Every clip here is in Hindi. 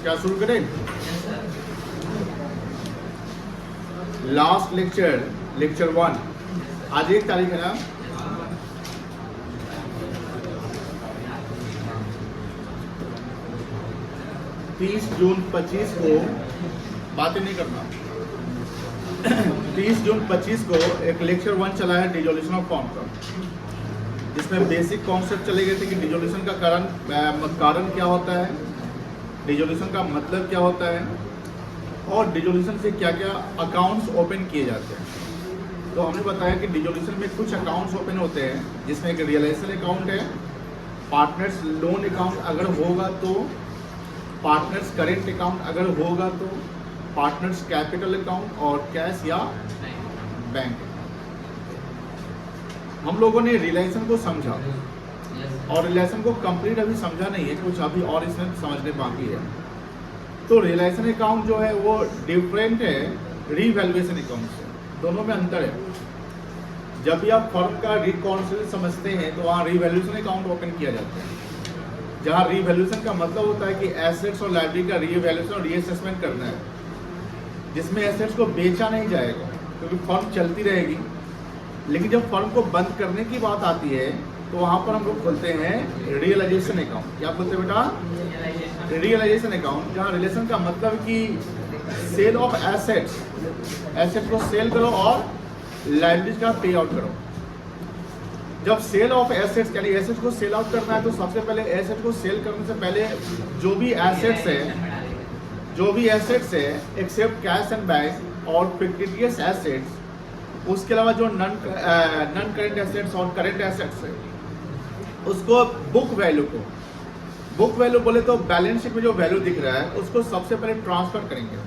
क्या शुरू करें? लास्ट लेक्चर 1 आज 1 तारीख है ना। जून 25 को बातें नहीं करना। 30 जून 25 को एक लेक्चर 1 चला है डिसोल्यूशन ऑफ फॉर्म का, जिसमें बेसिक कॉन्सेप्ट चले गए थे कि डिसोल्यूशन का कारण क्या होता है, डिसोल्यूशन का मतलब क्या होता है और डिसोल्यूशन से क्या क्या अकाउंट्स ओपन किए जाते हैं। तो हमने बताया कि डिसोल्यूशन में कुछ अकाउंट्स ओपन होते हैं, जिसमें एक रियलाइजेशन अकाउंट है, पार्टनर्स लोन अकाउंट अगर होगा तो, पार्टनर्स करेंट अकाउंट अगर होगा तो, पार्टनर्स कैपिटल अकाउंट और कैश या बैंक। हम लोगों ने रिलेशन को समझा और रिलेशन को कंप्लीट अभी समझा नहीं है, कुछ अभी और इसमें समझने बाकी है। तो रिलेशन अकाउंट जो है वो डिफरेंट है रीवैल्यूएशन अकाउंट से, दोनों में अंतर है। जब भी आप फर्म का रिकॉन्सिलिएशन समझते हैं तो वहाँ रीवैल्यूएशन अकाउंट ओपन किया जाता है, जहाँ रीवैल्यूएशन का मतलब होता है कि एसेट्स और लायबिलिटी का रीवैल्यूएशन और रीअसेसमेंट करना है, जिसमें एसेट्स को बेचा नहीं जाएगा क्योंकि फर्म चलती रहेगी। लेकिन जब फर्म को बंद करने की बात आती है तो वहाँ पर हम लोग खोलते हैं रियलाइजेशन अकाउंट। क्या बोलते हैं बेटा? रियलाइजेशन अकाउंट, जहाँ रिलेशन का मतलब कि सेल ऑफ एसेट्स, एसेट को सेल करो और लायबिलिटीज का पे आउट करो। जब सेल ऑफ एसेट्स यानी एसेट्स को सेल आउट करना है तो सबसे पहले एसेट को सेल करने से पहले जो भी एसेट्स है एक्सेप्ट कैश एंड बैंक और फिक्टिशियस एसेट्स, उसके अलावा जो नॉन करेंट एसेट्स और करेंट एसेट्स है उसको बुक वैल्यू बोले तो बैलेंस शीट में जो वैल्यू दिख रहा है उसको सबसे पहले ट्रांसफर करेंगे।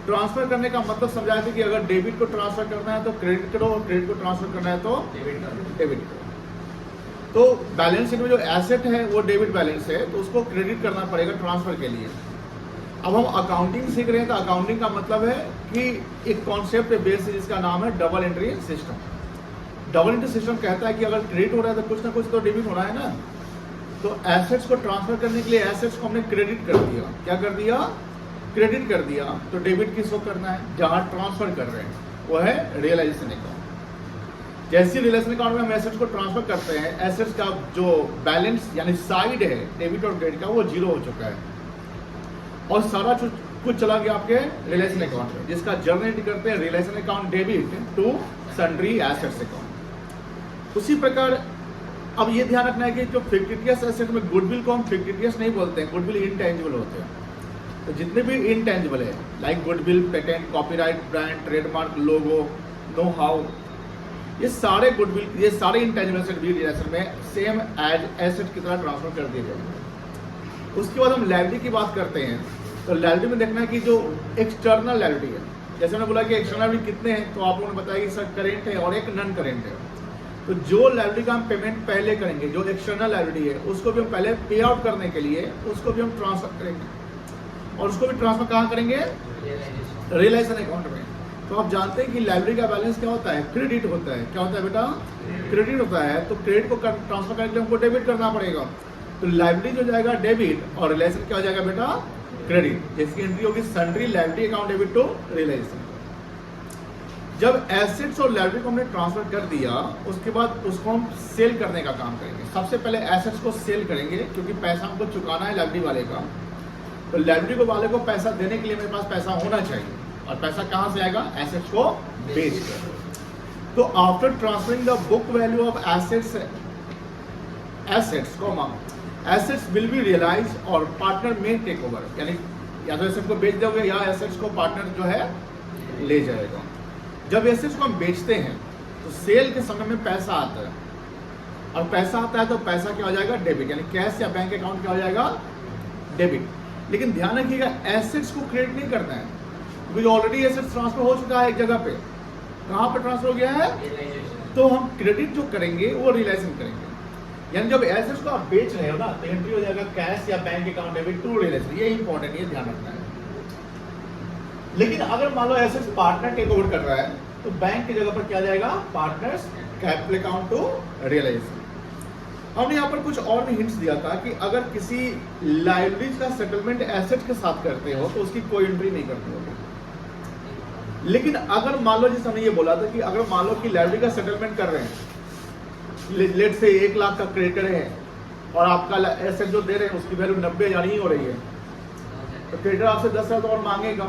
ट्रांसफर करने का मतलब समझाया था कि अगर डेबिट को ट्रांसफर करना है तो क्रेडिट करो और क्रेडिट को ट्रांसफर करना है तो डेबिट करो। तो बैलेंस शीट में जो एसेट है वो डेबिट बैलेंस है तो उसको क्रेडिट करना पड़ेगा ट्रांसफर के लिए। अब हम अकाउंटिंग सीख रहे हैं तो अकाउंटिंग का मतलब है कि एक कॉन्सेप्ट बेस है जिसका नाम है double entry system. Double entry system कहता है कि अगर क्रेडिट हो रहा है तो कुछ ना कुछ तो डेबिट होना है ना। तो एसेट्स को ट्रांसफर करने के लिए एसेट्स को हमने क्रेडिट कर दिया। क्या कर दिया? क्रेडिट कर दिया। तो डेबिट किसको करना है? जहां ट्रांसफर कर रहे हैं वो है रियलाइजेशन अकाउंट। जैसे रियलाइजेशन अकाउंट में हम एसेट्स को ट्रांसफर करते हैं, एसेट्स का जो बैलेंस यानी साइड है डेबिट और क्रेडिट का वो जीरो हो चुका है और सारा कुछ चला गया आपके रिलेशन अकाउंट में, जिसका जर्नल करते हैं realisation account debit to sundry assets account. उसी प्रकार अब ये ध्यान रखना है कि जो फिक्टिशियस एसेट में गुडविल को हम फिक्टिशियस नहीं बोलते हैं, गुडविल इनटेंजिबल होते हैं। तो जितने भी इनटेंजिबल है like goodwill, patent, copyright, brand, trademark, logo, know how, ये सारे गुडविल, ये सारे इनटेंजिबल एसेट भी रिलेशन में सेम एज एसेट की तरह ट्रांसफर कर दिए जाएंगे। उसके बाद हम लायबिलिटी की बात करते हैं तो लायबिलिटी में देखना है कि जो एक्सटर्नल लायबिलिटी है, जैसे मैंने बोला कि एक्सटर्नल लायबिलिटी कितने हैं तो आप लोगों ने बताया कि सर करेंट है और एक नॉन करेंट है। तो जो लायबिलिटी का हम पेमेंट पहले करेंगे, जो एक्सटर्नल लायबिलिटी है उसको भी हम पहले पे आउट करने के लिए उसको भी हम ट्रांसफर करेंगे और उसको भी ट्रांसफर कहाँ करेंगे? रियलाइजेशन अकाउंट में। तो आप जानते हैं कि लायबिलिटी का बैलेंस क्या होता है? क्रेडिट होता है। क्या होता है बेटा? क्रेडिट होता है। तो क्रेडिट को ट्रांसफर करने के लिए हमको डेबिट करना पड़ेगा। तो लायबिलिटी जो जाएगा डेबिट और रिलेशन क्या हो जाएगा बेटा? क्रेडिट। जिसकी एंट्री होगी sundry liability account debit to realisation. जब एसेट्स और लायबिलिटी को हमने ट्रांसफर कर दिया उसके बाद उसको हम सेल करने का काम करेंगे। सबसे पहले एसेट्स को सेल करेंगे क्योंकि पैसा हमको चुकाना है लायबिलिटी वाले का। तो लायबिलिटी को वाले को पैसा देने के लिए मेरे पास पैसा होना चाहिए और पैसा कहाँ से आएगा? एसेट्स को बेच कर। तो after transferring the book value of assets will be realise और पार्टनर में टेक ओवर, यानी या तो एसेट को बेच दोगे या एसेट्स को पार्टनर जो है ले जाएगा। जब एसेट्स को हम बेचते हैं तो सेल के समय में पैसा आता है और पैसा आता है तो पैसा क्या हो जाएगा? डेबिट, यानी कैश या बैंक अकाउंट क्या हो जाएगा? डेबिट। लेकिन ध्यान रखिएगा एसेट्स को क्रेडिट नहीं करना है क्योंकि ऑलरेडी एसेट्स ट्रांसफर हो चुका है एक जगह पे। कहाँ पर ट्रांसफर हो गया है? तो हम क्रेडिट जो करेंगे वो रियलाइजेशन करेंगे। यानी जब एसेट्स को आप बेच रहे हो ना तो एंट्री हो जाएगा कैश या bank account debit to realisation. ये इंपॉर्टेंट, ये ध्यान रखना है। लेकिन अगर मान लो एसेट्स पार्टनर टेक ओवर कर रहा है तो बैंक की जगह पर क्या जाएगा? Partners capital account to realisation. हमने यहाँ पर कुछ और भी हिंट्स दिया था कि अगर किसी लाइबिलिटीज का सेटलमेंट एसेट के साथ करते हो तो उसकी कोई एंट्री नहीं करनी होगी। लेकिन अगर मान लो, जैसे हमने ये बोला था कि अगर मान लो कि लाइबिलिटी का सेटलमेंट कर रहे हैं, लेट से 1 लाख का क्रेडिटर है और आपका एसेट जो दे रहे हैं उसकी वैल्यू 90,000 ही हो रही है, तो क्रेडिटर आपसे 10,000 और मांगेगा,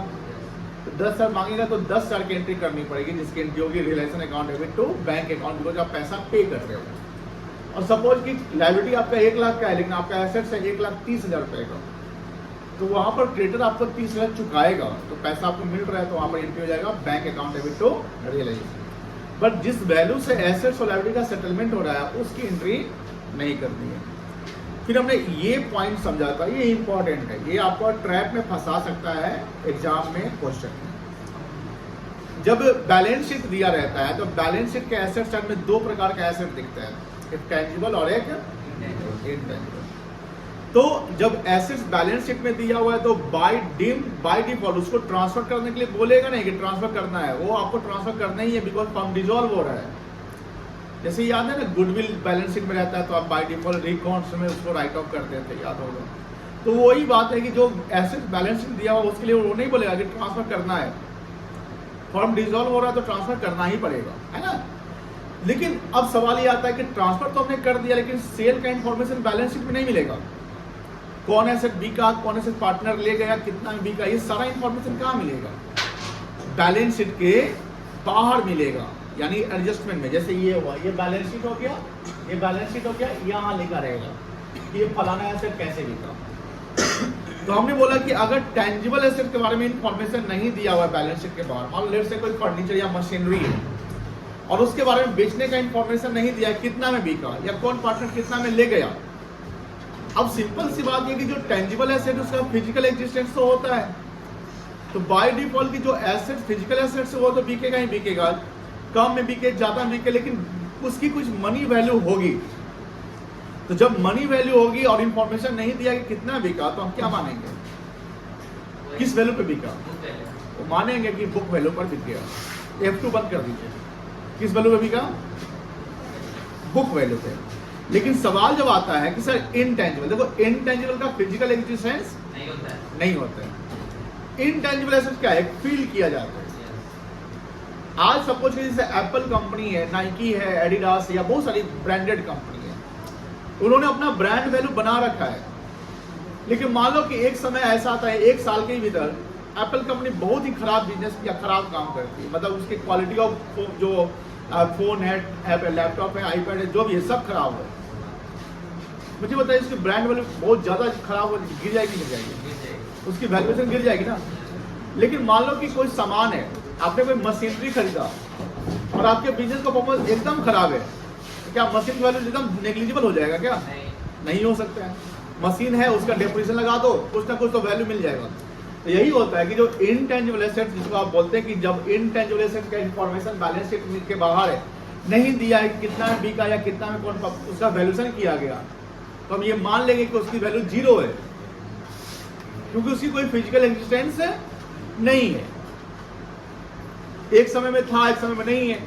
तो 10,000 मांगेगा तो 10,000 की एंट्री करनी पड़ेगी, जिसकी एंट्री होगी realisation account debit to bank account, because आप पैसा पे कर रहे हो। और सपोज कि लायबिलिटी आपका 1 लाख का है लेकिन आपका एसेट्स है 1,30,000 रुपए का, तो वहां पर क्रेडिटर आपको 30,000 चुकाएगा, तो पैसा आपको मिल रहा है, तो वहां पर एंट्री हो जाएगा bank account debit to realisation. But जिस वैल्यू से एसेट्स और लायबिलिटी का सेटलमेंट हो रहा है उसकी एंट्री नहीं करनी है। फिर हमने ये पॉइंट समझा था, ये इंपॉर्टेंट है, ये आपको ट्रैप में फंसा सकता है एग्जाम में क्वेश्चन में। जब बैलेंस शीट दिया रहता है तो बैलेंस शीट के एसेट साइड में 2 प्रकार का एसेट दिखता है, एक टेंजिबल और एक इनटेंजिबल। तो जब एसेट्स बैलेंस शीट में दिया हुआ है तो बाय डिफॉल्ट उसको ट्रांसफर करने के लिए बोलेगा नहीं कि ट्रांसफर करना है, वो आपको ट्रांसफर करना ही है, बिकॉज फर्म डिसॉल्व हो रहा है। जैसे याद है ना, गुडविल बैलेंस शीट में रहता है तो आप बाय डिफॉल्ट रिकॉर्ड्स में उसको राइट ऑफ कर देते हैं, याद होगा। तो वही बात है कि जो एसेट बैलेंस शीट दिया हुआ उसके लिए वो नहीं बोलेगा कि ट्रांसफर करना है, फर्म डिसॉल्व हो रहा है तो ट्रांसफर करना ही पड़ेगा, है ना। लेकिन अब सवाल ये आता है कि ट्रांसफर तो हमने कर दिया लेकिन सेल का इंफॉर्मेशन बैलेंस शीट में नहीं मिलेगा, कौन एसेट बिका, कौन एसेट पार्टनर ले गया, कितना बिका, ये सारा इंफॉर्मेशन कहाँ मिलेगा, बैलेंस शीट के बाहर मिलेगा, यानी एडजस्टमेंट में। जैसे ये हुआ, ये बैलेंस शीट हो गया, ये बैलेंस शीट हो गया, यहाँ लिखा रहेगा ये फलाना एसेट कैसे बिका। तो हमने बोला कि अगर टेंजिबल एसेट के बारे में इंफॉर्मेशन नहीं दिया हुआ है बैलेंस शीट के बाहर, मान लो लेट से कोई फर्नीचर या मशीनरी है और उसके बारे में बेचने का इंफॉर्मेशन नहीं दिया, कितना में बिका या कौन पार्टनर कितना में ले गया। अब सिंपल सी बात है कि जो टेंजिबल एसेट उसका फिजिकल एग्जिस्टेंस तो होता है, तो बाय डिफॉल्ट की जो एसेट फिजिकल एसेट से वो तो बिकेगा ही बिकेगा, कम में बिके ज्यादा बिके, लेकिन उसकी कुछ मनी वैल्यू होगी। तो जब मनी वैल्यू होगी और इंफॉर्मेशन नहीं दिया कि कितना बिका, तो हम क्या मानेंगे, किस वैल्यू पे बिका, वो मानेंगे कि बुक वैल्यू पर बिक गया। F2 बंद कर दीजिए, किस वैल्यू पे बिका, बुक वैल्यू पे। लेकिन सवाल जब आता है कि सर इनटेंजिबल, देखो इनटेंजिबल का फिजिकल एग्जिस्टेंस नहीं होता है। इनटेंजिबल एसेट क्या है, फील किया जाता है। आज सपोज कि जैसे एप्पल कंपनी है, नाइकी है, एडिडास या बहुत सारी ब्रांडेड कंपनी है, उन्होंने अपना ब्रांड वैल्यू बना रखा है। लेकिन मान लो कि एक समय ऐसा आता है, 1 साल के भीतर एप्पल कंपनी बहुत ही खराब बिजनेस या खराब काम करती है, मतलब उसकी क्वालिटी ऑफ जो फोन है, लैपटॉप है, आईपैड है, जो भी है सब खराब है। मुझे बताइए उसकी ब्रांड वैल्यू बहुत ज्यादा खराब हो, गिर जाएगी, गिर जाएगी, उसकी वैल्यूएशन गिर जाएगी ना। लेकिन मान लो कि कोई सामान है, आपने कोई मशीनरी खरीदा और आपके बिजनेस का परफॉर्मेंस एकदम खराब है, तो क्या मशीन की वैल्यू एकदम नेग्लिजिबल हो जाएगा क्या? नहीं हो सकता है। मशीन है, उसका डेप्रिसिएशन लगा दो, कुछ ना कुछ तो वैल्यू मिल जाएगा। तो यही होता है कि जो इनटेंजिबल एसेट, जिसको आप बोलते हैं कि जब इनटेंजिबल एसेट का इंफॉर्मेशन बैलेंस शीट के बाहर है, नहीं दिया है कितना में बिका या कितना में कौन उसका वैल्यूएशन किया गया, तो हम ये मान लेंगे कि उसकी वैल्यू 0 है, क्योंकि उसकी कोई फिजिकल एग्जिस्टेंस नहीं है। एक समय में था, एक समय में नहीं है।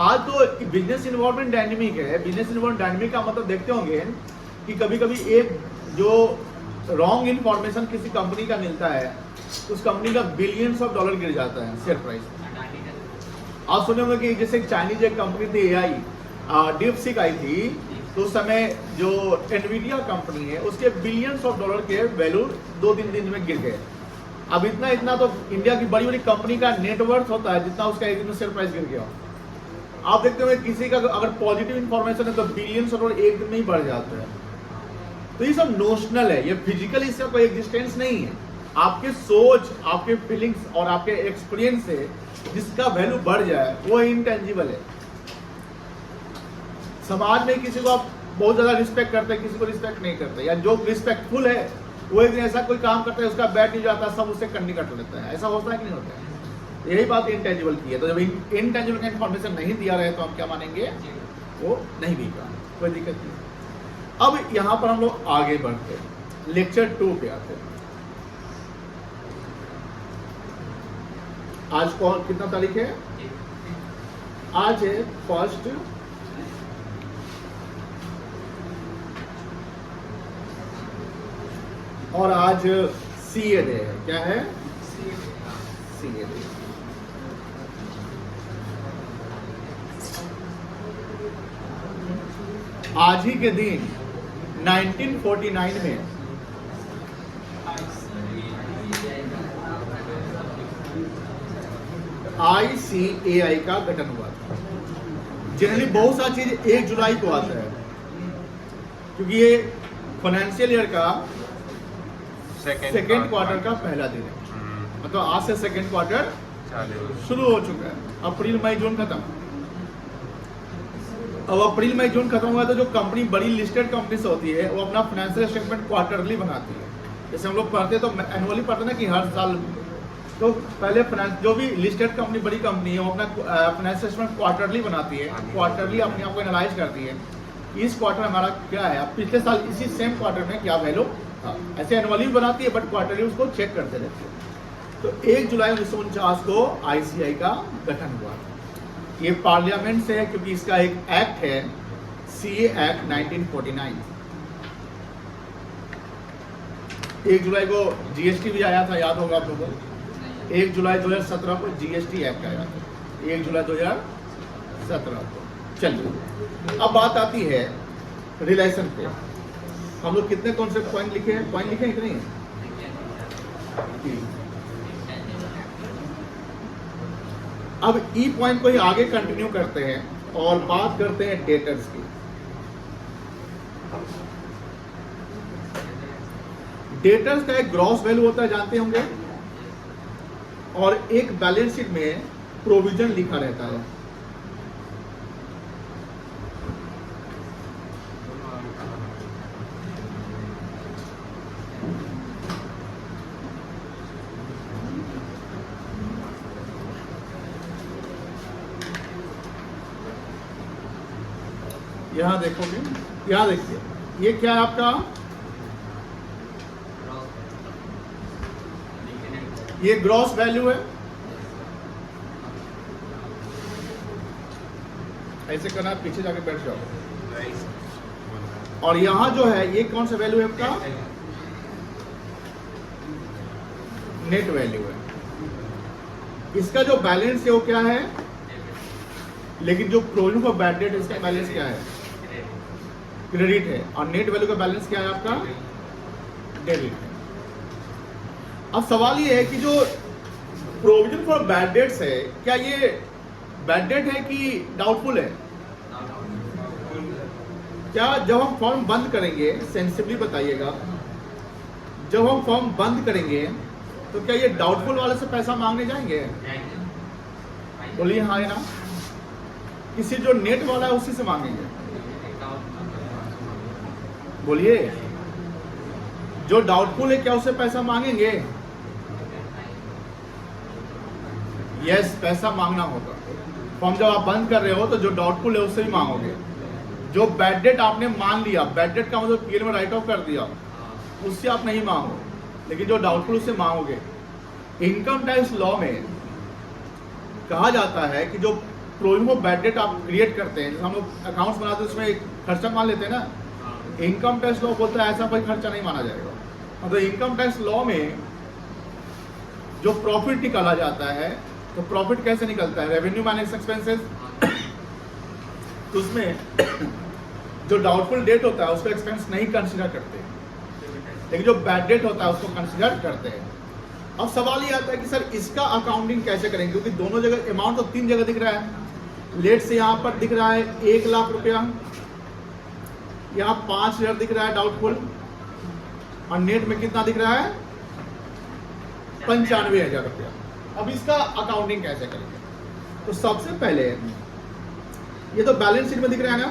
आज तो बिजनेस इन्वायरमेंट डायनेमिक है। बिजनेस इन्वायरमेंट डायनेमिक का मतलब देखते होंगे कि कभी कभी एक जो रॉन्ग इन्फॉर्मेशन किसी कंपनी का मिलता है, उस कंपनी का बिलियंस ऑफ डॉलर गिर जाता है शेयर प्राइस। आप सुने होंगे कि जैसे चाइनीज एक कंपनी थी AI, डीपसीक आई थी, तो उस समय जो एनवीडिया कंपनी है उसके बिलियंस ऑफ डॉलर के वैल्यू 2-3 दिन में गिर गए। अब इतना तो इंडिया की बड़ी बड़ी कंपनी का नेटवर्थ होता है, जितना उसका एक दिन में शेयर प्राइस गिर गया। आप देखते हो किसी का अगर पॉजिटिव इंफॉर्मेशन है तो बिलियंस ऑफ डॉलर एक दिन में ही बढ़ जाता है। तो ये सब नोशनल है, ये फिजिकल इसका कोई एग्जिस्टेंस नहीं है। आपके सोच, आपके फीलिंग्स और आपके एक्सपीरियंस से जिसका वैल्यू बढ़ जाए वो इंटेंजिबल है। समाज में किसी को आप बहुत ज्यादा रिस्पेक्ट करते हैं, किसी को रिस्पेक्ट नहीं करते, या जो रिस्पेक्टफुल है वो एक दिन ऐसा कोई काम करता है उसका बैठ नहीं जाता, सब उससे कन्नी कट लेता है। ऐसा होता है कि नहीं होता है? यही बात इंटेंजिबल की है। तो जब इनटेंजिबल का इंफॉर्मेशन नहीं दिया रहे तो हम क्या मानेंगे, वो नहीं बिका, कोई दिक्कत नहीं। अब यहां पर हम लोग आगे बढ़ते हैं, लेक्चर 2 पे आते हैं। आज कौन कितना तारीख है? आज है 1 और आज सीए डे है। क्या है? CA day. आज ही के दिन 1949 में ICAI का गठन हुआ था। जनरली बहुत सारी चीज 1 जुलाई को आता है, क्योंकि ये फाइनेंशियल ईयर का सेकेंड क्वार्टर का पहला दिन है। मतलब आज से सेकेंड क्वार्टर शुरू हो चुका है। अप्रैल मई जून खत्म। अब अप्रैल मई जून खत्म हुआ तो जो कंपनी बड़ी लिस्टेड कंपनीज होती है वो अपना फाइनेंशियल स्टेटमेंट क्वार्टरली बनाती है। जैसे हम लोग पढ़ते तो एनुअली पढ़ते ना कि हर साल, तो पहले जो भी लिस्टेड कंपनी बड़ी कंपनी है वो अपना फाइनेंशियल स्टेटमेंट क्वार्टरली बनाती है, क्वार्टरली अपने आप को एनालाइज करती है। इस क्वार्टर हमारा क्या है, अब पिछले साल इसी सेम क्वार्टर में क्या वैल्यू था। ऐसे एनुअली बनाती है बट क्वार्टरली उसको चेक करते रहते हैं। तो 1 जुलाई 1949 को ICAI का गठन हुआ। ये पार्लियामेंट से है क्योंकि इसका एक एक्ट है, CA एक्ट 1949। 1 जुलाई को GST भी आया था, याद होगा आप लोगों को। 1 जुलाई 2017 को GST एक्ट आया था, 1 जुलाई 2017 को। चलिए अब बात आती है रिलेशन पे। हम लोग कितने कौन से पॉइंट लिखे हैं? पॉइंट लिखे हैं कि नहीं? अब ई पॉइंट को ही आगे कंटिन्यू करते हैं और बात करते हैं डेटर्स की। डेटर्स का एक ग्रॉस वैल्यू होता है, जानते होंगे, और एक बैलेंस शीट में प्रोविजन लिखा रहता है। यहां देखोगे, यहां देखिए, ये क्या है आपका? ये ग्रॉस वैल्यू है। ऐसे करना, पीछे जाके बैठ जाओ। और यहां जो है ये कौन सा वैल्यू है आपका? नेट वैल्यू है। इसका जो बैलेंस है वो क्या है? लेकिन जो प्रोविजन फॉर बैड डेट, इसका बैलेंस क्या है? क्रेडिट है। और नेट वैल्यू का बैलेंस क्या है आपका? डेबिट है। अब सवाल ये है कि जो प्रोविजन फॉर बैड डेट्स है, क्या ये बैड डेट है कि डाउटफुल है? क्या जब हम फॉर्म बंद करेंगे, सेंसिटिवली बताइएगा, जब हम फॉर्म बंद करेंगे तो क्या ये डाउटफुल वाले से पैसा मांगने जाएंगे? बोलिए हाँ या ना। किसी जो नेट वाला है उसी से मांगेंगे। बोलिए, जो डाउटफुल है क्या उससे पैसा मांगेंगे? यस, पैसा मांगना होगा। फॉर्म जब आप बंद कर रहे हो तो जो डाउटफुल है उससे भी मांगोगे। जो बैड डेट आपने मान लिया, बैड डेट का मतलब पीएल में राइट ऑफ कर दिया, उससे आप नहीं मांगो, लेकिन जो डाउटफुल उससे मांगोगे। इनकम टैक्स लॉ में कहा जाता है कि जो प्रोविजन ऑफ बैड डेट आप क्रिएट करते हैं, जैसे हम लोग अकाउंट्स बनाते हैं उसमें एक खर्चा मान लेते हैं ना, इनकम टैक्स लॉ बोलता है ऐसा कोई खर्चा नहीं माना जाएगा। मतलब इनकम टैक्स लॉ में जो प्रॉफिट निकाला जाता है, तो प्रॉफिट कैसे निकलता है? Revenue minus expenses. तो उसमें जो डाउटफुल डेट होता है उसको एक्सपेंस नहीं कंसीडर करते, लेकिन जो बैड डेट होता है उसको कंसीडर करते हैं। अब सवाल ये आता है कि सर इसका अकाउंटिंग कैसे करेंगे, क्योंकि दोनों जगह अमाउंट तो 3 जगह दिख रहा है। लेट से यहाँ पर दिख रहा है 1 लाख रुपया, यहाँ 5,000 दिख रहा है डाउटफुल, और नेट में कितना दिख रहा है? 95,000 रुपया। अब इसका अकाउंटिंग कैसे करेंगे? तो सबसे पहले ये तो बैलेंस शीट में दिख रहा है ना,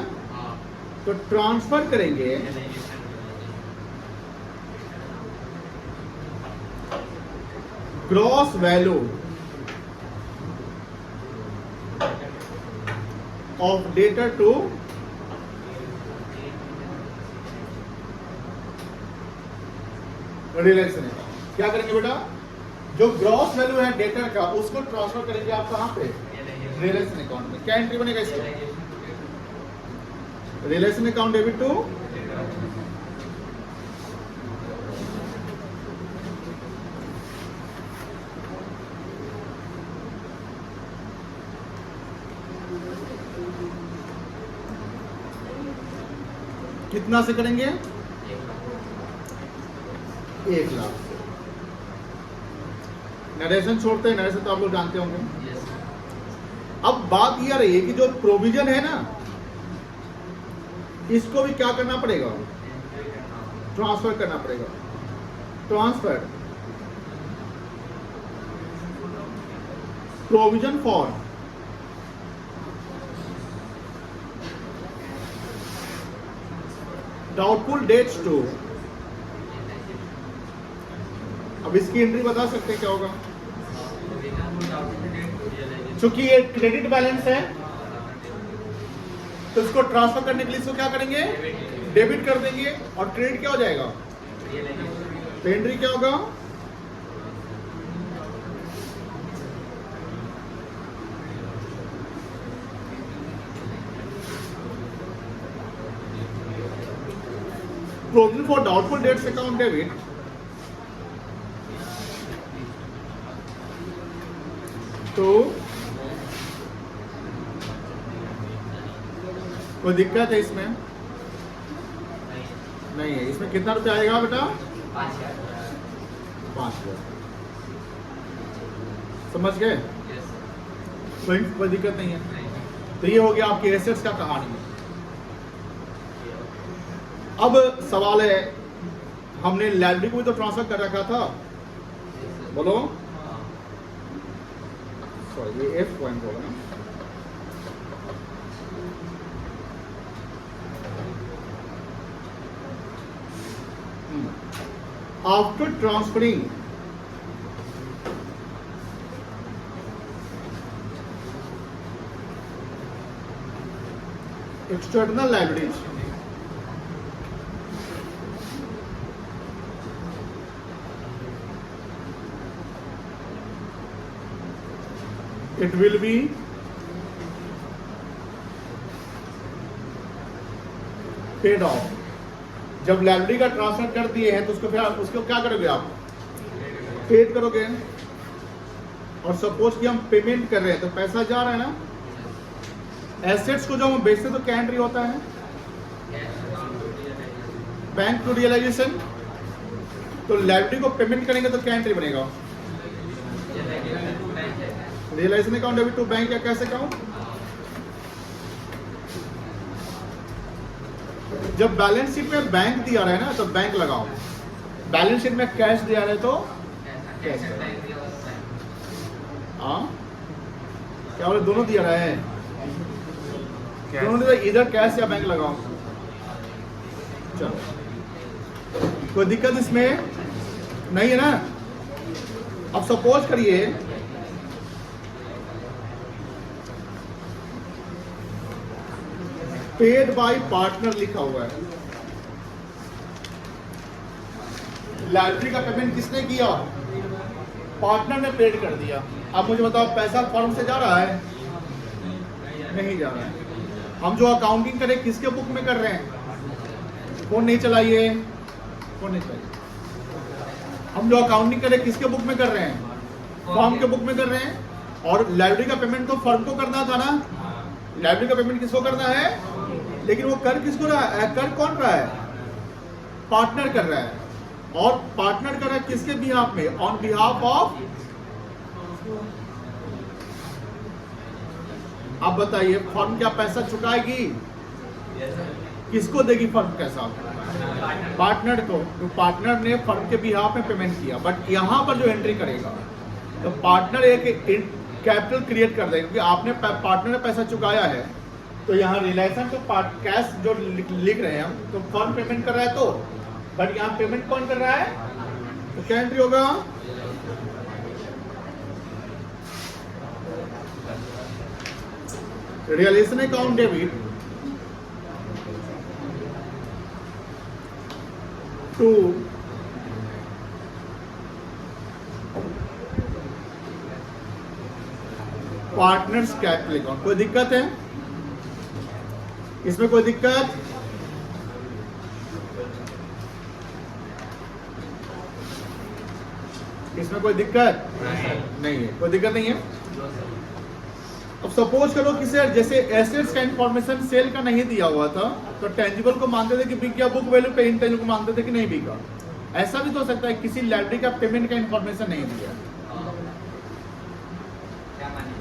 तो ट्रांसफर करेंगे gross value of debtor to realisation. क्या करेंगे बेटा? जो ग्रॉस वैल्यू है डेटर का उसको ट्रांसफर करेंगे आप कहां पे? रिलेशन अकाउंट में। क्या एंट्री बनेगा इसका? रिलेशन अकाउंट डेबिट टू कितना से करेंगे? 1 लाख से। नरेशन छोड़ते हैं, नरेशन तो आप लोग जानते होंगे। अब बात यह रही है कि जो प्रोविजन है ना, इसको भी क्या करना पड़ेगा? ट्रांसफर करना पड़ेगा। Transfer provision for doubtful debts to. अब इसकी एंट्री बता सकते हैं क्या होगा? चूंकि ये क्रेडिट बैलेंस है तो इसको ट्रांसफर करने के लिए इसको क्या करेंगे? डेबिट कर देंगे। और क्रेडिट क्या हो जाएगा? तो एंट्री क्या होगा? Provision for doubtful dates account debit तो कोई दिक्कत है इसमें? नहीं है। इसमें कितना रुपया आएगा बेटा? 5,000। समझ गए? कोई दिक्कत नहीं है। तो ये हो गया आपके एसेट्स का कहानी। अब सवाल है, हमने लाइब्रेरी को भी तो ट्रांसफर कर रखा था, बोलो। सॉरी, ये F पॉइंट होगा ना। After transferring external liabilities, it will be paid off। जब लाइब्रेरी का ट्रांसफर कर दिए हैं तो उसको क्या करोगे आप? पेड करोगे। और सपोज कि हम पेमेंट कर रहे हैं तो पैसा जा रहा है ना। एसेट्स को जब हम बेचते हैं तो क्या एंट्री होता है? Bank to realisation. तो लाइब्रेरी को पेमेंट करेंगे तो क्या एंट्री बनेगा? Realisation account debit to bank या कैश अकाउंट। जब बैलेंस शीट में बैंक दिया रहा है ना तो बैंक लगाओ। बैलेंस शीट में कैश दिया रहा है तो कैश। हाँ, क्या बोले? दोनों दिया रहा है, दोनों ने, इधर कैश या बैंक लगाओ। चलो, कोई दिक्कत इसमें नहीं है ना। अब सपोज करिए पेड बाय पार्टनर लिखा हुआ है। लाइब्रेरी का पेमेंट किसने किया? पार्टनर ने पेड कर दिया। अब मुझे बताओ, पैसा फर्म से जा रहा है? नहीं जा रहा है। हम जो अकाउंटिंग करें किसके बुक में कर रहे हैं? फोन नहीं चलाइए, फोन नहीं चलाइए। हम जो अकाउंटिंग करें किसके बुक में कर रहे हैं? फर्म के बुक में कर रहे हैं। और लाइब्रेरी का पेमेंट तो फर्म को करना था ना। लाइब्रेरी का पेमेंट किसको करना है? लेकिन वो कर किसको रहा है? कर कौन रहा है? पार्टनर कर रहा है। और पार्टनर कर रहा है किसके बिहाफ में? On behalf of. आप बताइए, फर्म क्या पैसा चुकाएगी? किसको देगी फर्म पैसा? पार्टनर को। तो पार्टनर ने फर्म के बिहाफ में पेमेंट किया। बट यहां पर जो एंट्री करेगा तो पार्टनर एक कैपिटल क्रिएट कर देगा, क्योंकि आपने पार्टनर ने पैसा चुकाया है। तो यहाँ रिलेशन तो कैश जो लिख रहे हैं हम, तो फर्म पेमेंट कर रहा है, तो बट यहाँ पेमेंट कौन कर रहा है? तो क्या एंट्री होगा? Realisation account debit to partners capital account. कोई दिक्कत है इसमें? कोई दिक्कत? इसमें कोई दिक्कत नहीं है। कोई दिक्कत नहीं है। अब सपोज करो किसी जैसे एसेट्स का इंफॉर्मेशन सेल का नहीं दिया हुआ था, तो टेंजिबल को मानते थे कि बिक गया बुक वैल्यू पे, इंटेंजिबल को मानते थे कि नहीं बिका। ऐसा भी तो हो सकता है किसी लाइब्रेरी का पेमेंट का इंफॉर्मेशन नहीं दिया,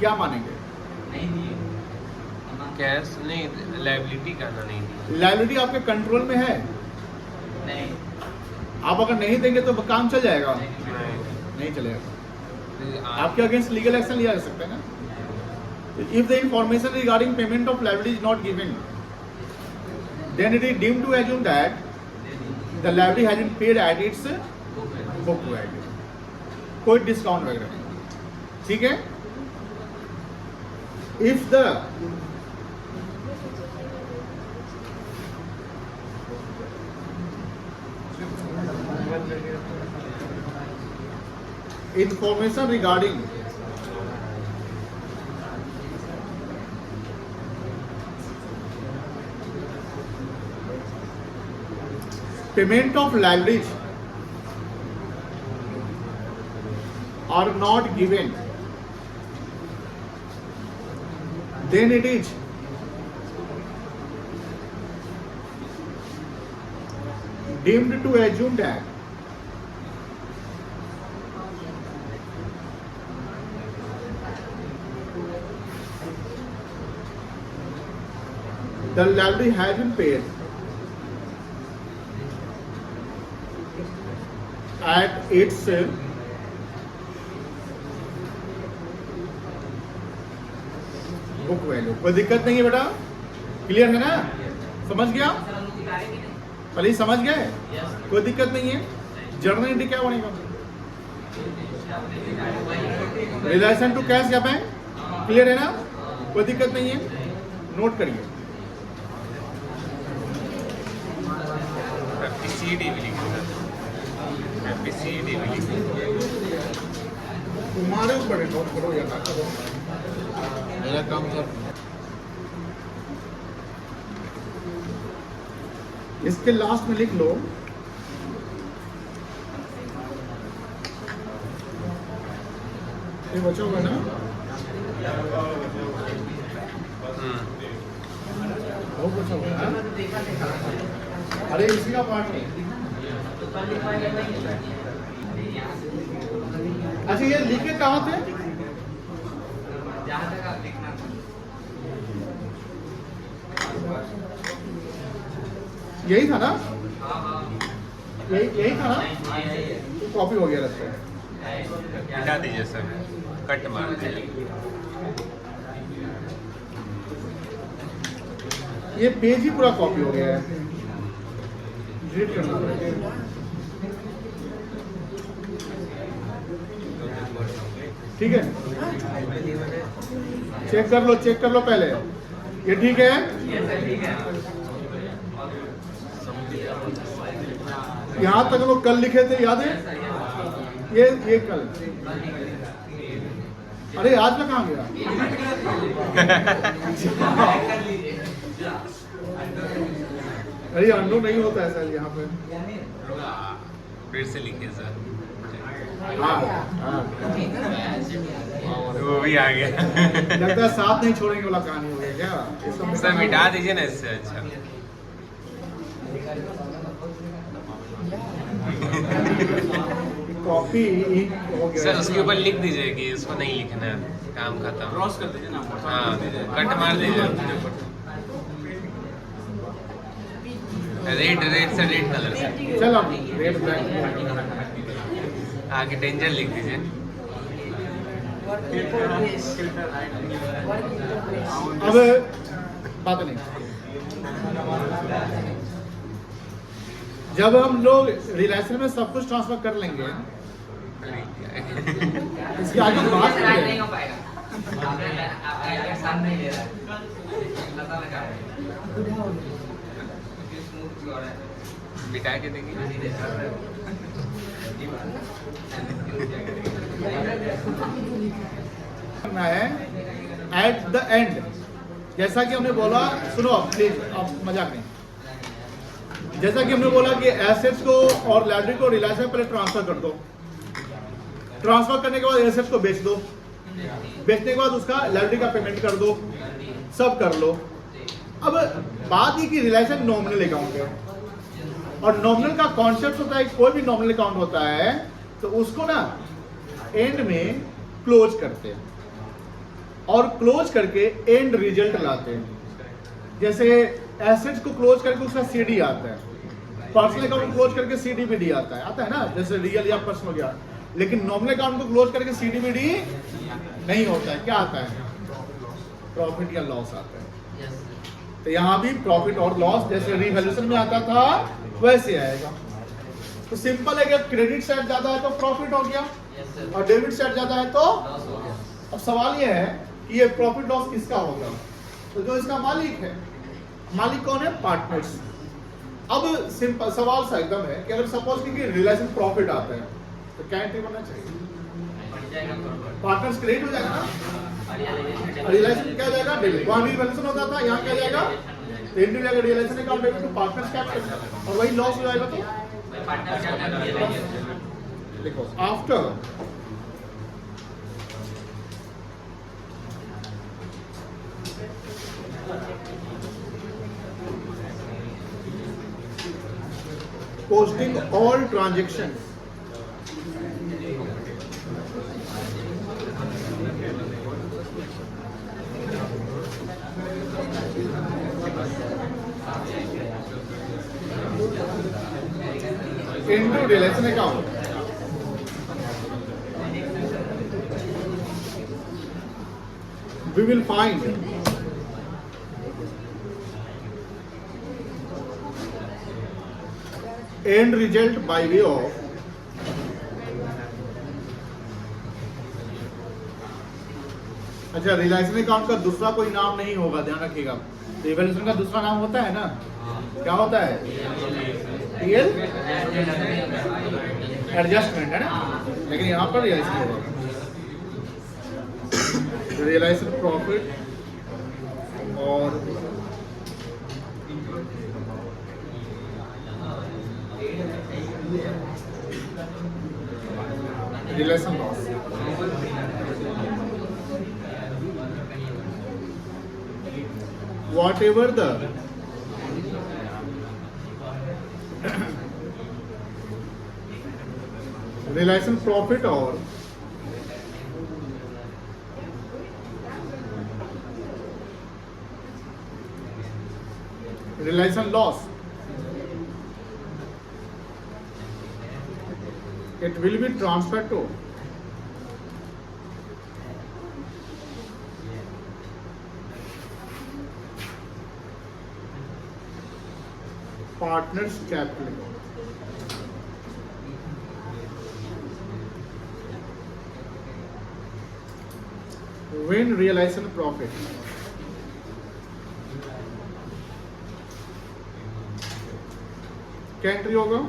क्या मानेंगे? नहीं दिए कैश नहीं, लायबिलिटी का ना नहीं दी। लाइब्रेरी आपके कंट्रोल में है, नहीं आप अगर नहीं देंगे तो काम चल जाएगा, नहीं। नहीं चलेगा। आप आपके अगेंस्ट लीगल एक्शन लिया जा सकता है ना। If the information regarding payment of liability is not given, then it is deemed to assume that the liability has been paid at its book value, कोई डिस्काउंट वगैरह नहीं, ठीक है। If the information regarding payment of liabilities are not given, then it is deemed to assume that the liability has been paid at its book value. कोई दिक्कत नहीं है बेटा, क्लियर है ना, समझ गया? पहले समझ गए, कोई दिक्कत नहीं है। जर्नल एंट्री क्या बनेगा? रिलेशन टू कैश या बैंक, क्लियर है ना, कोई दिक्कत नहीं है, नोट करिए। एफपीसीडी भी लिखना, एफपीसीडी भी लिखना। तुम्हारे ऊपर नोट करो या ना करो, मेरा काम कर। इसके लास्ट में लिख लो ये बचा होगा ना, बहुत बचा होगा ना? अरे इसी का पार्ट नहीं। अच्छा ये लिखे कहाँ थे? जहाँ तक आप लिखना था यही था ना, हाँ यही था ना, हाँ कॉपी हो गया रास्ते। हटा दीजिए सर, कट मार दीजिए। ये पेज ही पूरा कॉपी हो गया है, डिलीट करना पड़ेगा। ठीक है, चेक कर लो पहले, ये ठीक है? यहाँ तक लोग कल लिखे थे, याद है? ये कल, अरे आज का कहाँ गया? अरे अंडो नहीं होता है सर यहाँ पे। फिर से लिखिए सर। हाँ, वो भी आ गया। लगता है साथ नहीं छोड़ेंगे वाला कहानी हो गया क्या? सर मिटा दीजिए ना इससे अच्छा। कॉपी हो गया सर उसके ऊपर लिख दीजिए कि इसको नहीं लिखना है, काम खत्म। क्रॉस कर दीजिए ना। हाँ, कट मार दीजिए। रेड से रेड कलर से। चलो रेड ब्लैक आगे डेंजर लिख दीजिए। अब बात नहीं, जब हम लोग रिलेशन में सब कुछ ट्रांसफर कर लेंगे, इसके आगे बात नहीं करें। हो पाएगा, आपका साथ नहीं ले रहा है, पता लगा मिटा के देखिए। करना है एट द एंड, जैसा कि हमने बोला, सुनो प्लीज, अब मजाक नहीं। जैसा कि हमने बोला कि एसेट्स को और लाइब्रेरी को रिलायंस में पहले ट्रांसफर कर दो, ट्रांसफर करने के बाद एसेट्स को बेच दो, बेचने के बाद उसका लाइब्रेरी का पेमेंट कर दो, सब कर लो। अब बात ये कि रियलाइजेशन नॉमिनल अकाउंट है, और नॉमिनल का कॉन्सेप्ट होता है, कोई भी नॉमिनल अकाउंट होता है तो उसको ना एंड में क्लोज करते हैं, और क्लोज करके एंड रिजल्ट लाते हैं। जैसे एसेट्स को क्लोज करके उसका सीडी आता है, पर्सनल अकाउंट क्लोज करके सीडीबीडी आता है ना, जैसे रियल या पर्सनल हो गया। लेकिन नॉमिनल अकाउंट को क्लोज करके सीडीबीडी नहीं होता है, क्या आता है? प्रॉफिट या लॉस आता है। तो यहाँ भी प्रॉफिट और लॉस जैसे रिवैल्यूएशन में आता था वैसे आएगा। तो सिंपल है कि क्रेडिट साइड ज्यादा है तो प्रॉफिट हो गया, और डेबिट साइड ज्यादा है तो। अब सवाल ये है कि ये प्रॉफिट लॉस किसका होगा? तो जो इसका मालिक है, मालिक कौन है? पार्टनर्स। अब सिंपल सवाल सा एकदम है कि अगर सपोज कि रियलाइजेशन प्रॉफिट आता है तो क्या एंट्री बनना चाहिए? पार्टनर्स क्रेडिट हो जाएगा ना, रियलाइजेशन क्या जाएगा? डेबिट। वहां भी रियलाइजेशन होता था, यहाँ क्या जाएगा? एंट्री हो जाएगा realisation account debit to partners capital, और वही लॉस हो जाएगा। तो देखो after posting all transactions into realization account, we will find end result by way of अच्छा, रियलाइजेशन अकाउंट का दूसरा कोई नाम नहीं होगा, ध्यान रखिएगा। रिवैल्यूएशन का दूसरा नाम होता है ना, क्या होता है? रियल एडजस्टमेंट है ना, लेकिन यहाँ पर रियलाइजेशन होगा। रियलाइजेशन प्रॉफिट और realisation loss. Whatever the realization profit or realization loss, it will be transferred to partners capital account. When realization profit क्या एंट्री होगा?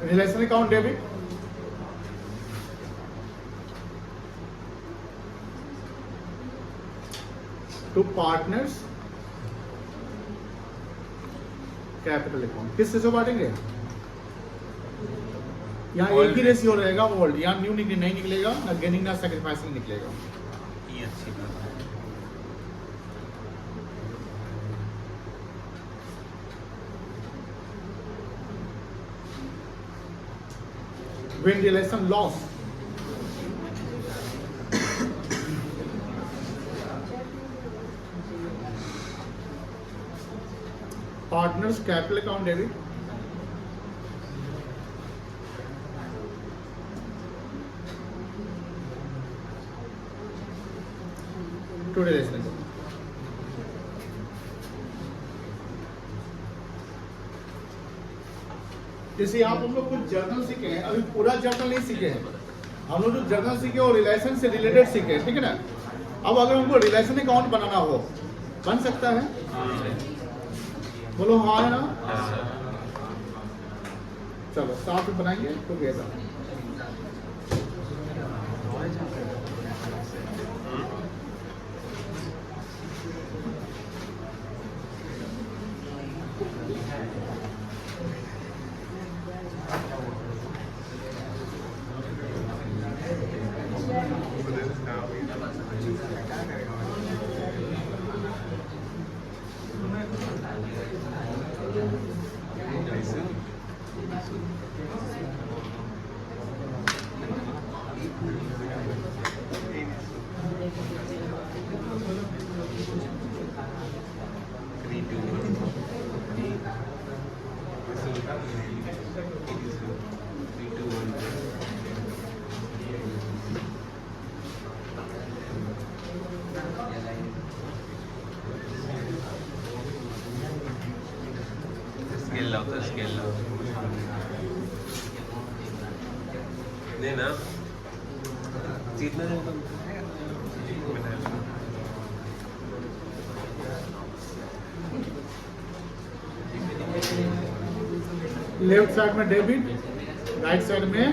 Realisation account debit, to partners capital account. किस से बांटेंगे? यहाँ एक ही रेशियो रहेगा, ओल्ड। यहाँ न्यू नहीं निकलेगा, ना गेनिंग ना सैक्रिफाइसिंग निकलेगा। ये अच्छी बात है। When realization loss, partners capital account debit, to realization account। जैसे आप हम लोग कुछ जर्नल सीखे हैं, अभी पूरा जर्नल नहीं सीखे हैं। हम लोग जो जर्नल सीखे वो रिलेशन से रिलेटेड सीखे हैं, ठीक है ना। अब अगर हमको रिलेशन अकाउंट बनाना हो, बन सकता है? बोलो हाँ है ना। चलो साथ में बनाएंगे टुगेदर। होता स्केल नहीं ना जितना लेफ्ट साइड में डेबिट, राइट साइड में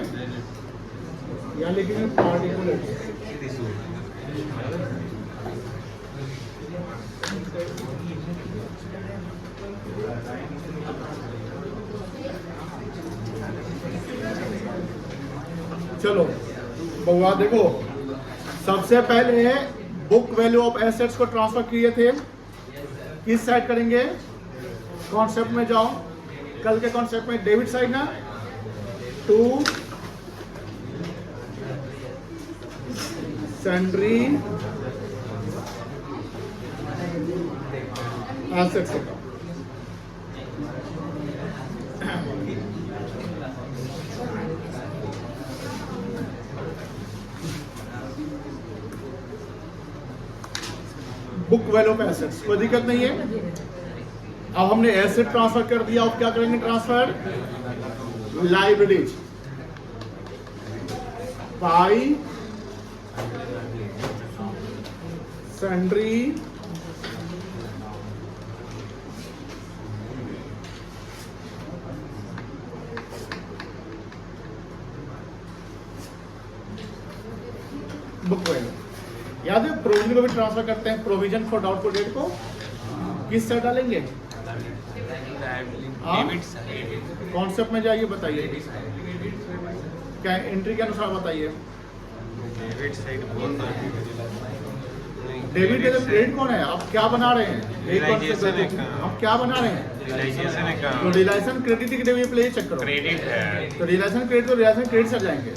या लिखेंगे पार्टिकुलर। चलो बउआ देखो, सबसे पहले बुक वैल्यू ऑफ एसेट्स को ट्रांसफर किए थे, किस साइड करेंगे? कॉन्सेप्ट में जाओ, कल के कॉन्सेप्ट में डेबिट साइड ना, to sundry assets account. Book value of assets, कोई दिक्कत नहीं है। अब हमने एसेट ट्रांसफर कर दिया, अब क्या करेंगे? Transfer liabilities by sundry book value. याद है प्रोविजन को भी ट्रांसफर करते हैं, प्रोविजन फॉर डाउटफुल डेट को किस साइड डालेंगे? कॉन्सेप्ट में जाइए, बताइए क्या एंट्री के अनुसार बताइए। डेबिट या क्रेडिट कौन है? आप क्या बना रहे हैं? एक कॉन्सेप्ट आप क्या बना रहे हैं? तो रिलायंस क्रेडिट के डेबिट प्ले चेक करो, क्रेडिट है तो रिलायंस क्रेडिट, तो रिलायंस क्रेडिट से जाएंगे।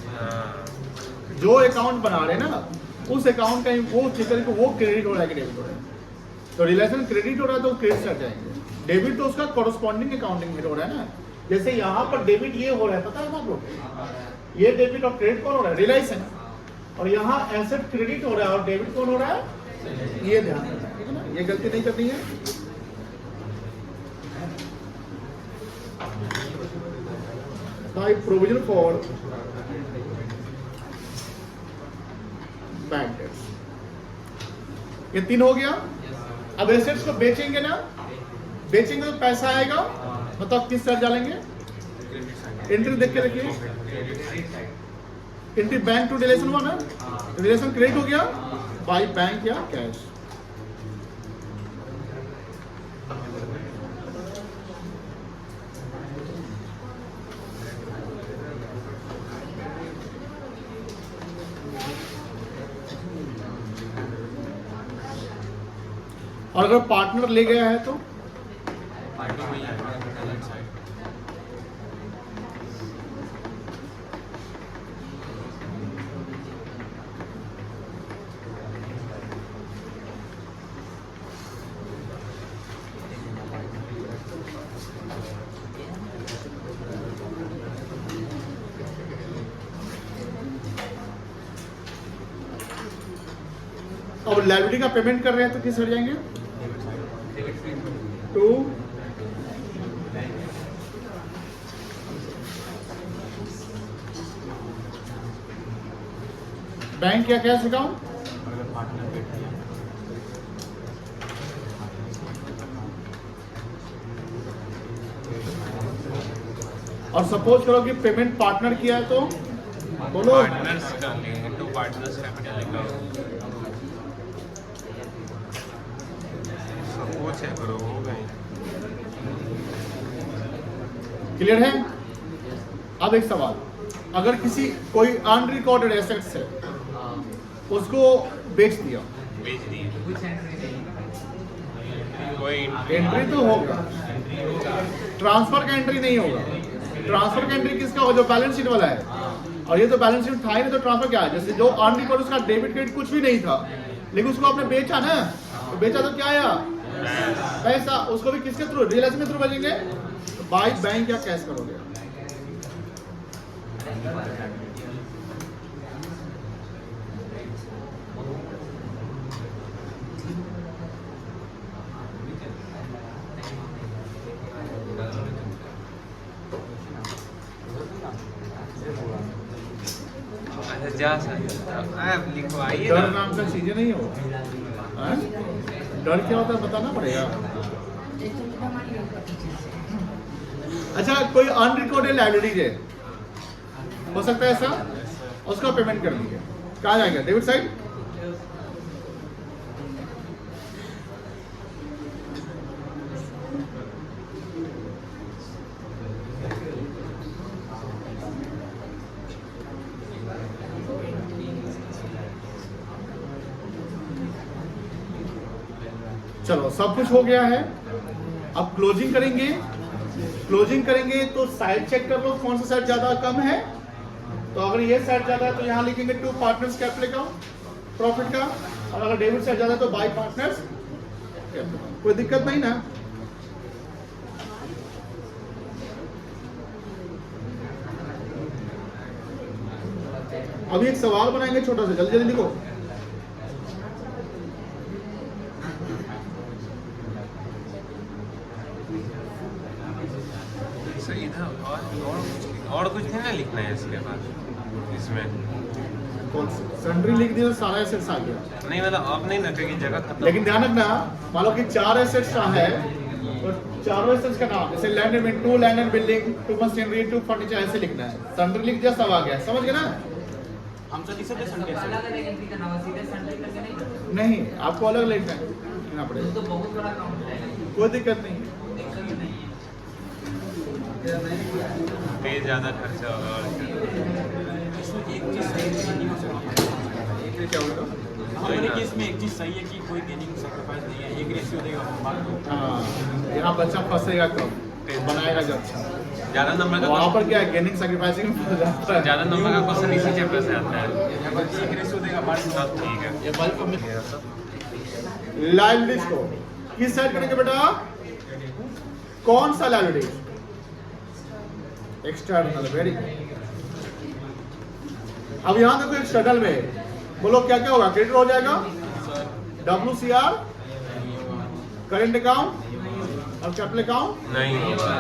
जो अकाउंट बना रहे हैं ना, उस अकाउंट का वो चेकर को वो क्रेडिट हो रहा है कि डेबिट हो रहा है। तो रिलेशन क्रेडिट हो रहा है तो क्रेडिट से जाएंगे। डेबिट तो उसका कॉरस्पॉन्डिंग अकाउंटिंग हो रहा है ना। जैसे यहाँ पर डेबिट ये हो रहा है, पता है आप लोग, ये डेबिट और क्रेडिट कौन हो रहा है? रिलायंस। और यहाँ एसेट क्रेडिट हो रहा है और डेबिट कौन हो रहा है? ये ध्यान रखना है, ठीक है ना, ये गलती नहीं करनी है। By provision for bank debts, ये 3 हो गया। अब एसेट्स को बेचेंगे ना, बेचेंगे तो पैसा आएगा, मतलब किस साइड डालेंगे? एंट्री देख के रखिए, एंट्री बैंक टू रिलेशन हुआ ना, रिलेशन क्रेडिट हो गया बाय बैंक या कैश। और अगर पार्टनर ले गया है तो अब लायबिलिटी का पेमेंट कर रहे हैं तो किस हट जाएंगे? टू बैंक या कैश अकाउंट। और सपोज करो कि पेमेंट पार्टनर किया है तो बोलो पार्टनर्स का लेंगे, to partners capital account. Suppose है करो, हो गए। क्लियर है? अब एक सवाल, अगर किसी कोई अनरिकॉर्डेड एसेट्स है उसको बेच दिया, बेच दिए, कोई एंट्री तो होगा, ट्रांसफर का एंट्री नहीं होगा। ट्रांसफर का एंट्री किसका होगा? जो बैलेंस शीट वाला है। और ये तो बैलेंस शीट था ही नहीं, तो ट्रांसफर क्या है? जैसे जो अनरिकॉर्ड उसका डेबिट क्रेडिट कुछ भी नहीं था, लेकिन उसको आपने बेचा ना, तो बेचा तो क्या आया? पैसा। उसको भी किसके थ्रू? रिलायंस के थ्रू भेजेंगे, बाय बैंक या कैश करोगे। जा सकता आप लिखवाइए डर ना। नाम का चीजें नहीं हो। हाँ? डर क्या होता है बताना पड़ेगा। अच्छा, कोई अनरिकॉर्डेड लाइब्रेरी है, हो सकता है ऐसा, उसका पेमेंट कर दीजिए। कहाँ जाएगा? Debit side. चलो सब कुछ हो गया है, अब क्लोजिंग करेंगे। क्लोजिंग करेंगे तो साइड चेक कर लो कौन सा साइड ज्यादा कम है। तो अगर ये साइड ज्यादा है तो यहाँ लिखेंगे to partners capital account profit का, और अगर डेबिट साइड ज्यादा है तो बाय पार्टनर्स कैपिटल। कोई दिक्कत नहीं ना? अभी एक सवाल बनाएंगे छोटा सा, जल्दी जल्दी लिखो। सही था। और कुछ नहीं ना लिखना है इसके बाद इसमें। कौन सी सन्ड्री लिख दिया तो सारा एसेट्स आ गया। नहीं मतलब अब नहीं ना क्योंकि जगह खत्म। लेकिन ध्यान रखना, मान लो कि 4 एसेट्स का है तो चारों एसेट्स का नाम, जैसे land and to land and building, to machinery, to furniture, ऐसे लिखना है। सन्ड्री लिख दिया सब आ गया, समझ गए ना? हम सब इसे सन्ड्री नहीं, आपको अलग लिखना पड़ेगा, तो बहुत बड़ा अकाउंट है, कोई दिक्कत नहीं है। दिक्कत नहीं है। पे ज्यादा खर्चा होगा और इसमें एक चीज सही नहीं हो सकती। ये क्या होगा? हमारे केस में एक चीज सही है कि कोई गेनिंग सैक्रिफाइस नहीं है, एक रेशियो देगा बात को। हाँ, यहाँ बच्चा फंसेगा कब? बनाएगा जब। ज्यादा नंबर का वहाँ पर क्या है, गेनिंग सैक्रिफाइसिंग ज्यादा नंबर का क्वेश्चन इसी चैप्टर से आता है। एक रेशियो देगा बात सब ठीक है। ये बल्क में लाइब्रेरीज को किस साइड करेंगे बेटा? कौन सा लाइब्रेरी? External, very good. अब यहां देखो एक्सटर्नल में बोलो क्या क्या होगा? क्रेडिट हो जाएगा, WCR, करेंट अकाउंट और कैपिटल अकाउंट नहीं होगा।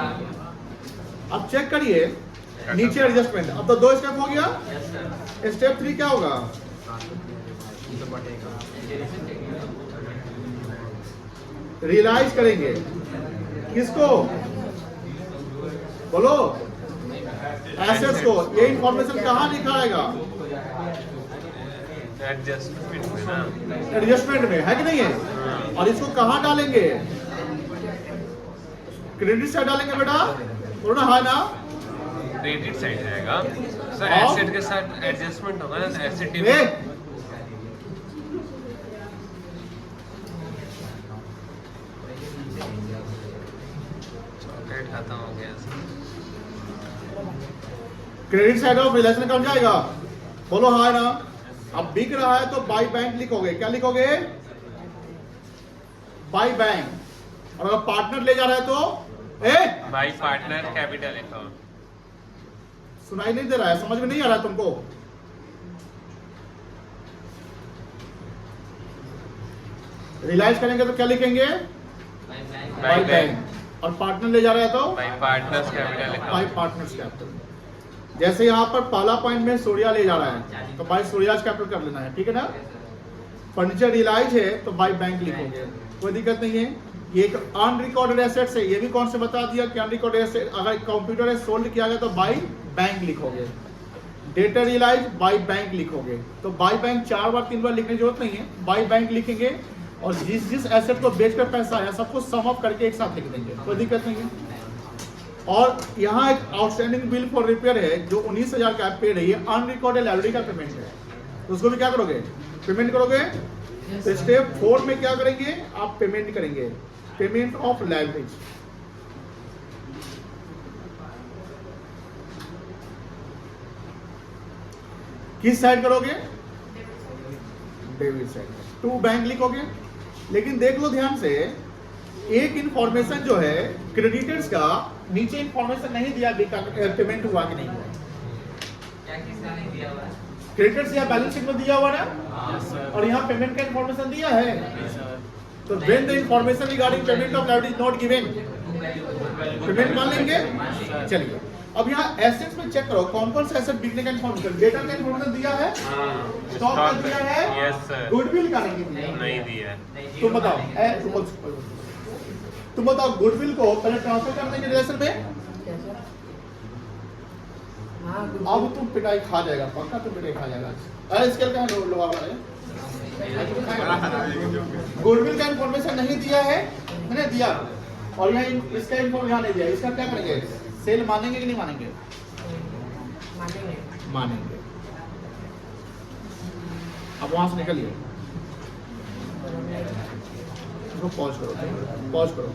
अब चेक करिए नीचे एडजस्टमेंट। अब तो 2 स्टेप हो गया। स्टेप 3 क्या होगा? रियलाइज करेंगे किसको? बोलो, एसेट्स को। ये इंफॉर्मेशन कहाँ लिखाएगा? एडजस्टमेंट में ना। एडजस्टमेंट में, है कि नहीं है? और इसको कहाँ डालेंगे? क्रेडिट साइड डालेंगे बेटा, बोलो ना, हाँ ना? क्रेडिट साइड जाएगा सर। और? एसेट के साथ एडजस्टमेंट होगा ना, एसेट ए, चॉकलेट खत्म हो गया sir. Credit side of realisation account जाएगा, बोलो हाँ ना? अब बिक रहा है तो बाय बैंक लिखोगे। क्या लिखोगे? By bank. और अगर पार्टनर ले जा रहा है तो बाई पार्टनर कैपिटल अकाउंट। सुनाई नहीं दे रहा है? समझ में नहीं आ रहा है तुमको? रियलाइज करेंगे तो क्या लिखेंगे? By bank. और पार्टनर ले जा रहा है तो by partners capital by account. Partners capital. जैसे यहाँ पर पहला पॉइंट में सूर्या ले जा रहा है तो बाय सूर्याज कैपिटल कर लेना है, ठीक है ना? फर्नीचर रियलाइज है तो बाय बैंक लिखोगे, कोई दिक्कत नहीं है। ये एक अनरिकॉर्डेड एसेट्स है, ये भी कौन से बता दिया कि अनरिकॉर्डेड एसेट। अगर कंप्यूटर है सोल्ड किया गया तो बाय बैंक लिखोगे। डेटा रियलाइज बाय बैंक लिखोगे। तो बाय बैंक 4 बार 3 बार लिखने की जरूरत नहीं है, बाय बैंक लिखेंगे। और जिस जिस एसेट को बेचकर पैसा आया सबको सम अप करके एक साथ लिख देंगे, कोई दिक्कत नहीं है। और यहाँ एक आउटस्टैंडिंग बिल फॉर रिपेयर है जो 19,000 का पेड है, ये अनरिकॉर्डेड लाइब्रेरी का पेमेंट है। तो उसको भी क्या करोगे? पेमेंट करोगे। तो स्टेप 4 में क्या करेंगे? आप पेमेंट करेंगे, पेमेंट ऑफ लाइब्रेरी। किस साइड करोगे? Debit side. टू बैंक लिखोगे। लेकिन देख लो ध्यान से, एक इंफॉर्मेशन जो है क्रेडिटर्स का, नीचे इंफॉर्मेशन नहीं दिया पेमेंट हुआ कि नहीं हुआ। क्या किसका नहीं दिया हुआ है? क्रेडिटर्स या बैलेंस शीट में दिया हुआ ना, और यहाँ पेमेंट का इंफॉर्मेशन दिया है। तो when the information regarding payment of library is not given, payment मान लेंगे। चलिए अब यहाँ एसेट्स में चेक करो कौन कौन सा एसेट बिकने का इन्फॉर्मेशन, डेटा का इन्फॉर्मेशन दिया है, स्टॉक का दिया है, यस सर, गुडविल का नहीं दिया है। नहीं दिया है। तुम बताओ तुम बताओ गुडविल को पहले ट्रांसफर कर देंगे रिलेशन में, अब तुम पिटाई खा जाएगा, पक्का तुम पिटाई खा जाएगा। अरे स्केल का है लोहा वाला है, गुडविल का इन्फॉर्मेशन नहीं दिया है, मैंने दिया, और यहाँ इसका इन्फॉर्मेशन नहीं दिया, इसका क्या करेंगे, सेल मानेंगे कि नहीं मानेंगे? मानेंगे। अब वहां से निकलिए, इसको पॉज करो, पॉज करो।